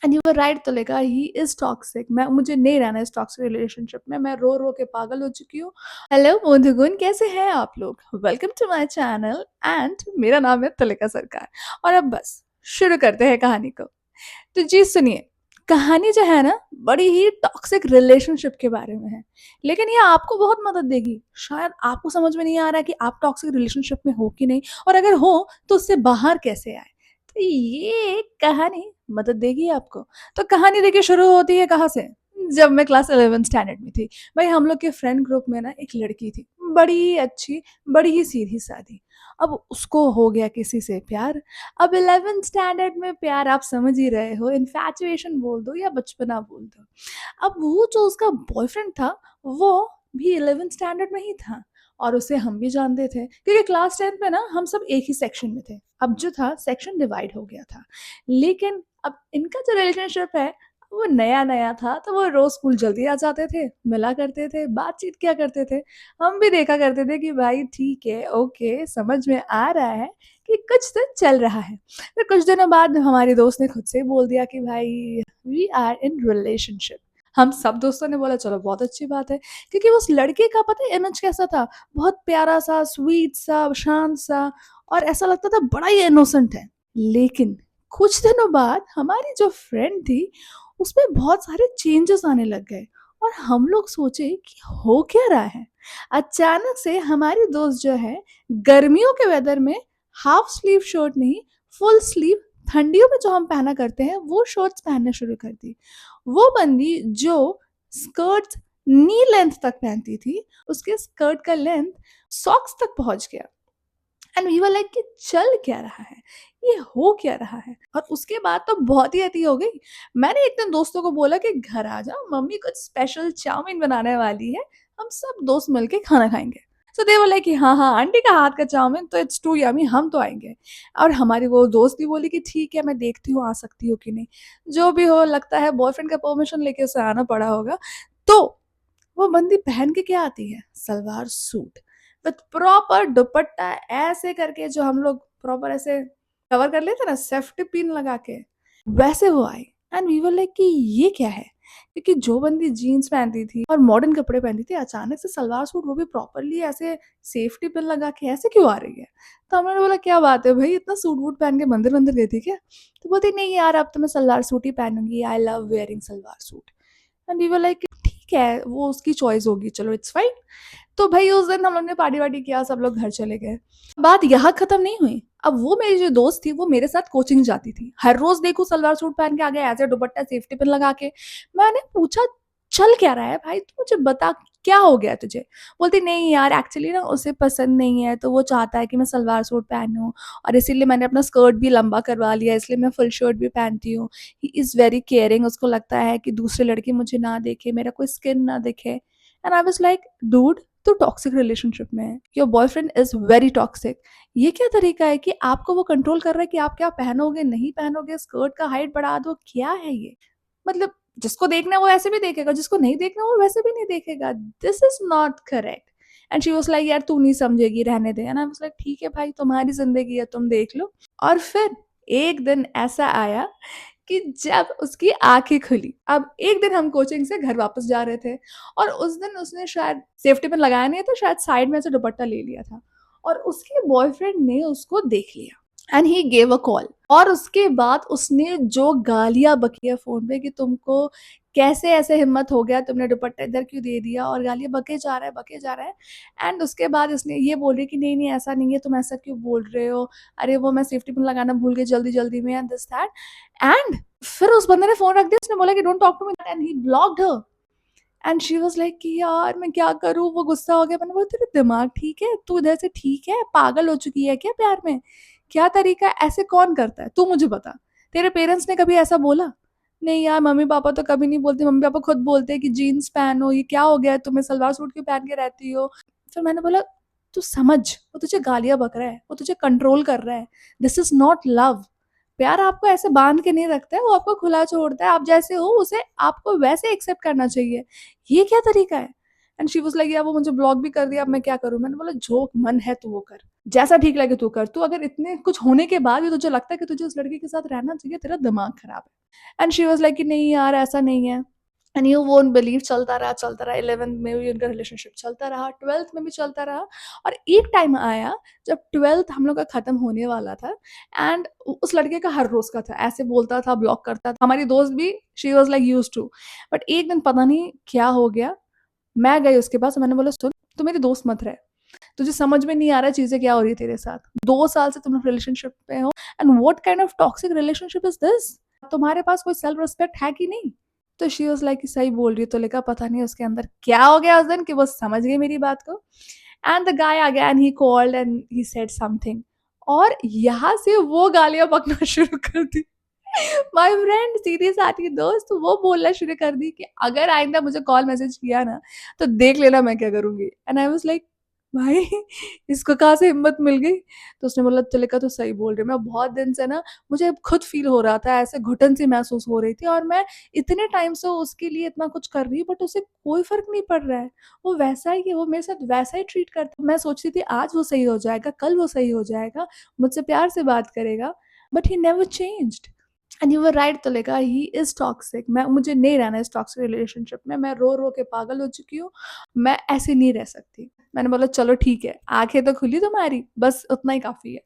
And you were right Tulika, he is toxic. मैं मुझे नहीं रहना इस टॉक्सिक रिलेशनशिप में, मैं रो रो के पागल हो चुकी हूँ। हेलो मोधुगुन, कैसे हैं आप लोग? Welcome to my channel and मेरा नाम है तुलिका सरकार। और अब बस शुरू करते हैं कहानी को। तो जी सुनिए, कहानी जो है ना बड़ी ही टॉक्सिक रिलेशनशिप के बारे में है, लेकिन ये आपको बहुत मदद देगी। शायद आपको समझ में नहीं आ रहा है कि आप टॉक्सिक रिलेशनशिप में हो कि नहीं, और अगर हो तो उससे बाहर कैसे आए। तो ये कहानी मदद देगी आपको। तो कहानी देखिए शुरू होती है कहाँ से। जब मैं क्लास 11 स्टैंडर्ड में थी, भाई हम लोग के फ्रेंड ग्रुप में ना एक लड़की थी, बड़ी ही अच्छी, बड़ी ही सीधी सादी। अब उसको हो गया किसी से प्यार। अब 11th स्टैंडर्ड में प्यार आप समझ ही रहे हो, इन्फैचुएशन बोल दो या बचपना बोल दो। अब वो जो उसका बॉयफ्रेंड था, वो भी 11th स्टैंडर्ड में ही था, और उसे हम भी जानते थे क्योंकि क्लास 10th में ना हम सब एक ही सेक्शन में थे। अब जो था सेक्शन डिवाइड हो गया था, लेकिन अब इनका जो रिलेशनशिप है वो नया नया था, तो वो रोज स्कूल जल्दी आ जाते थे, मिला करते थे, बातचीत किया करते थे। हम भी देखा करते थे कि भाई ठीक है, ओके, समझ में आ रहा है कि कुछ तो चल रहा है। फिर कुछ दिनों बाद हमारे दोस्त ने खुद से ही बोल दिया कि भाई वी आर इन रिलेशनशिप। हम सब दोस्तों ने बोला चलो बहुत अच्छी बात है, क्योंकि उस लड़के का पता है इमेज कैसा था, बहुत प्यारा सा, स्वीट सा, शांत सा, और ऐसा लगता था बड़ा ही इनोसेंट है। लेकिन कुछ दिनों बाद हमारी जो फ्रेंड थी उसमें बहुत सारे चेंजेस आने लग गए, और हम लोग सोचे कि हो क्या रहा है। अचानक से हमारी दोस्त जो है गर्मियों के वेदर में हाफ स्लीव शर्ट नहीं, फुल स्लीव, ठंडियों में जो हम पहना करते हैं वो शर्ट्स पहनना शुरू कर दी। वो बंदी जो स्कर्ट्स नी लेंथ तक पहनती थी, उसके स्कर्ट का लेंथ सॉक्स तक पहुंच गया। एंड वी वर लाइक कि चल क्या रहा है, ये हो क्या रहा है। और उसके बाद तो बहुत ही अति हो गई। मैंने एक दिन दोस्तों को बोला कि घर आ जाओ, मम्मी कुछ स्पेशल चाउमीन बनाने वाली है, हम सब दोस्त मिलके खाना खाएंगे। सो दे बोले कि हाँ हाँ, आंटी का हाथ का चाउमीन तो इट्स टू यमी, हम तो आएंगे। और हमारी वो दोस्त भी बोली कि ठीक है, मैं देखती हूँ आ सकती हूँ कि नहीं। जो भी हो, लगता है बॉयफ्रेंड का परमिशन लेके उसे आना पड़ा होगा। तो वो बंदी पहन के क्या आती है, सलवार सूट विथ प्रॉपर दुपट्टा, ऐसे करके जो हम लोग प्रॉपर ऐसे कवर कर लेते ना सेफ्टी पिन लगा के, वैसे वो आई। एंड वी वर लाइक कि ये क्या है, क्योंकि जो बंदी जीन्स पहनती थी और मॉडर्न कपड़े पहनती थी, अचानक से सलवार सूट, वो भी प्रॉपरली ऐसे सेफ्टी पिन लगा के, ऐसे क्यों आ रही है। तो हमने बोला क्या बात है भाई, इतना सूट वूट पहन के मंदिर मंदिर गई थी क्या? तो बोलती नहीं यार, अब तो मैं सलवार सूट ही पहनूंगी, I love wearing salwar suit. And we were like ठीक है, वो उसकी चॉइस होगी, चलो इट्स फाइन। तो भाई उस दिन हम लोग ने पार्टी वार्टी किया, सब लोग घर चले गए। बात यहाँ खत्म नहीं हुई। अब वो मेरी जो दोस्त थी वो मेरे साथ कोचिंग जाती थी, हर रोज देखो सलवार सूट पहन के आ गया, ऐसे दुपट्टा सेफ्टी पिन लगा के। मैंने पूछा चल क्या रहा है भाई, तू मुझे बता क्या हो गया तुझे। बोलती नहीं यार, एक्चुअली ना उसे पसंद नहीं है, तो वो चाहता है कि मैं सलवार सूट पहनूं, और इसीलिए मैंने अपना स्कर्ट भी लंबा करवा लिया, इसलिए मैं फुल शर्ट भी पहनती हूँ। ही इज़ वेरी केयरिंग, उसको लगता है कि दूसरे लड़के मुझे ना देखे, मेरा कोई स्किन ना दिखे। And I was like dude, तो टॉक्सिक रिलेशनशिप में है, your boyfriend is very toxic. ये क्या तरीका है कि आपको वो कंट्रोल कर रहा है कि आप क्या पहनोगे नहीं पहनोगे, स्कर्ट का हाइट बढ़ा दो, क्या है ये। मतलब जिसको देखना है वो ऐसे भी देखेगा, जिसको नहीं देखना वो वैसे भी नहीं देखेगा। This is not correct. And she was like यार तू नहीं समझेगी, रहने दे। एंड आई वाज लाइक ठीक है भाई, तुम्हारी जिंदगी है, तुम देख लो। और फिर एक दिन ऐसा आया कि जब उसकी आंखें खुली। अब एक दिन हम कोचिंग से घर वापस जा रहे थे, और उस दिन उसने शायद सेफ्टी पिन लगाया नहीं था, शायद साइड में से दुपट्टा ले लिया था, और उसके बॉयफ्रेंड ने उसको देख लिया and he gave a call. और उसके बाद उसने जो गालियां बकी है फोन पे कि तुमको कैसे ऐसे हिम्मत हो गया, तुमने दुपट्टा इधर क्यों दे दिया, और गालियां बके जा रहा है, बके जा रहा है। एंड उसके बाद इसने ये बोल रही कि नहीं नहीं ऐसा नहीं है, तुम ऐसा क्यों बोल रहे हो, अरे वो मैं सेफ्टी पिन लगाना भूल गई जल्दी जल्दी में, एंड दिस दैट। एंड फिर उस बंदे ने फोन रख दिया, उसने बोला कि don't talk to me, and he blocked her. And she was like कि यार मैं क्या करूँ, वो गुस्सा हो गया। मैंने बोला तेरा दिमाग ठीक है, तू इधर से ठीक है, पागल हो चुकी है क्या प्यार में? क्या तरीका है, ऐसे कौन करता है, तू मुझे बता। तेरे पेरेंट्स ने कभी ऐसा बोला? नहीं यार, मम्मी पापा तो कभी नहीं बोलते, मम्मी पापा खुद बोलते हैं कि जीन्स पहनो, ये क्या हो गया है तुम्हें, सलवार सूट क्यों पहन के रहती हो। फिर मैंने बोला तू समझ, वो तुझे गालियां बक रहा है, वो तुझे कंट्रोल कर रहा है। This is not love. प्यार आपको ऐसे बांध के नहीं रखता है, वो आपको खुला छोड़ता है, आप जैसे हो उसे आपको वैसे एक्सेप्ट करना चाहिए। ये क्या तरीका है? एंड शी वाज़ लाइक यार वो मुझे ब्लॉक भी कर दिया, अब मैं क्या करूँ? मैंने बोला जो मन है तू वो कर। जैसा ठीक लगे तू कर। तू अगर इतने कुछ होने के बाद भी तुझे लगता है कि तुझे उस लड़के के साथ रहना चाहिए, तेरा दिमाग खराब है। एंड शी वाज़ लाइक कि नहीं यार ऐसा नहीं है। एंड यू वोंट बिलीव चलता रहा 11th में भी उनका रिलेशनशिप चलता रहा, 12th में भी चलता रहा और एक टाइम आया जब 12th हम लोग का खत्म होने वाला था एंड उस लड़के का हर रोज़ का था, ऐसे बोलता था, ब्लॉक करता था। हमारी दोस्त भी she was like used to. But एक दिन पता नहीं क्या हो गया, मैं गई उसके पास और मैंने बोला सुन, तू मेरी दोस्त मत रह। तुझे समझ में नहीं आ रहा चीज़ें क्या हो रही है तेरे साथ। 2 साल से तुम लोग रिलेशनशिप में हो and what kind of toxic relationship is this? तुम्हारे पास कोई सेल्फ रिस्पेक्ट है कि नहीं? तो शी वाज़ लाइक कि सही बोल रही है। तो लगा पता नहीं उसके अंदर क्या हो गया उस दिन कि वो समझ गई मेरी बात को। And the guy again he called and he said something और यहाँ से वो गालियाँ बकना शुरू कर दी। माय फ्रेंड सीधी साधी दोस्त वो बोलना शुरू कर दी कि अगर आइंदा मुझे कॉल मैसेज किया ना तो देख लेना मैं क्या करूँगी। एंड आई वाज़ लाइक भाई इसको कहाँ से हिम्मत मिल गई? तो उसने बोला तिलका तो सही बोल रही है। मैं बहुत दिन से ना मुझे खुद फ़ील हो रहा था, ऐसे घुटन सी महसूस हो रही थी और मैं इतने टाइम से उसके लिए इतना कुछ कर रही हूँ बट उसे कोई फ़र्क नहीं पड़ रहा है। वो वैसा ही है, वो मेरे साथ वैसा ही ट्रीट करता है। मैं सोचती थी आज वो सही हो जाएगा, कल वो सही हो जाएगा, मुझसे प्यार से बात करेगा but he never changed. And you were right Tulika, he is toxic. मैं मुझे नहीं रहना इस टॉक्सिक रिलेशनशिप में। मैं रो-रो के पागल हो चुकी हूँ। मैं ऐसे नहीं रह सकती। मैंने बोला चलो ठीक है, आँखें तो खुली तुम्हारी, बस उतना ही काफ़ी है।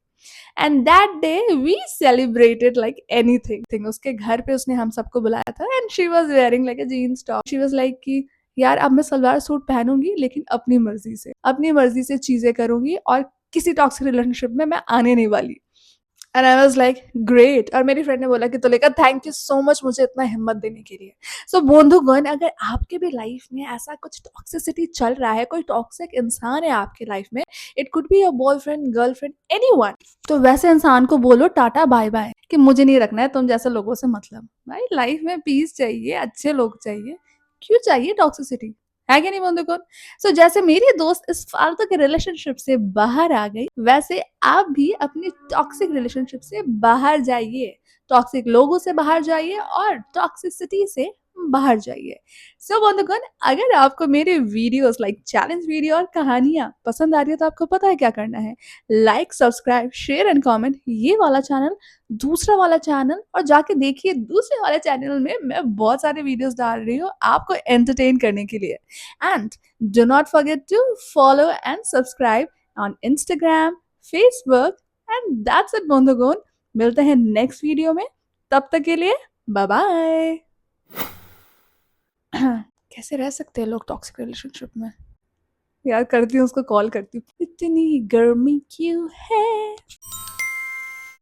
And that day we celebrated like anything. उसके घर पे उसने हम सबको बुलाया था and she was wearing like a jeans top. She was like कि यार अब मैं सलवार सूट पहनूँगी लेकिन अपनी मर्ज़ी से। अपनी मर्ज़ी से चीज़ें करूँगी और किसी टॉक्सिक रिलेशनशिप में मैं आने नहीं वाली। And I was like great. और मेरी फ्रेंड ने बोला कि Tulika thank you so much मुझे इतना हिम्मत देने के लिए। सो बंधुगण अगर आपके भी लाइफ में ऐसा कुछ टॉक्सिसिटी चल रहा है, कोई टॉक्सिक इंसान है आपके लाइफ में, it could be your boyfriend, girlfriend, anyone, तो वैसे इंसान को बोलो टाटा बाय बाय कि मुझे नहीं रखना है तुम जैसे लोगों से मतलब। भाई लाइफ में पीस चाहिए, अच्छे लोग चाहिए, क्यों चाहिए टॉक्सिसिटी? है कि नहीं बंधुगण? सो जैसे मेरी दोस्त इस फालतू के रिलेशनशिप से बाहर आ गई, वैसे आप भी अपनी टॉक्सिक रिलेशनशिप से बाहर जाइए, टॉक्सिक लोगों से बाहर जाइए और टॉक्सिसिटी से बाहर जाइए। सो बंधुगण अगर आपको मेरे वीडियोस लाइक चैलेंज वीडियो और कहानियां पसंद आ रही है तो आपको पता है क्या करना है। Like, subscribe, share and comment ये वाला चैनल, दूसरा वाला चैनल और जाके देखिए दूसरे वाले चैनल में मैं बहुत सारे वीडियोस डाल रही हूँ आपको एंटरटेन करने के लिए। And do not forget to follow and subscribe on Instagram, Facebook and that's it बंधुगण। मिलते हैं नेक्स्ट वीडियो में, तब तक के लिए बाय बाय। कैसे रह सकते हैं लोग टॉक्सिक रिलेशनशिप में? यार करती हूँ उसको कॉल करती हूँ। इतनी गर्मी क्यों है?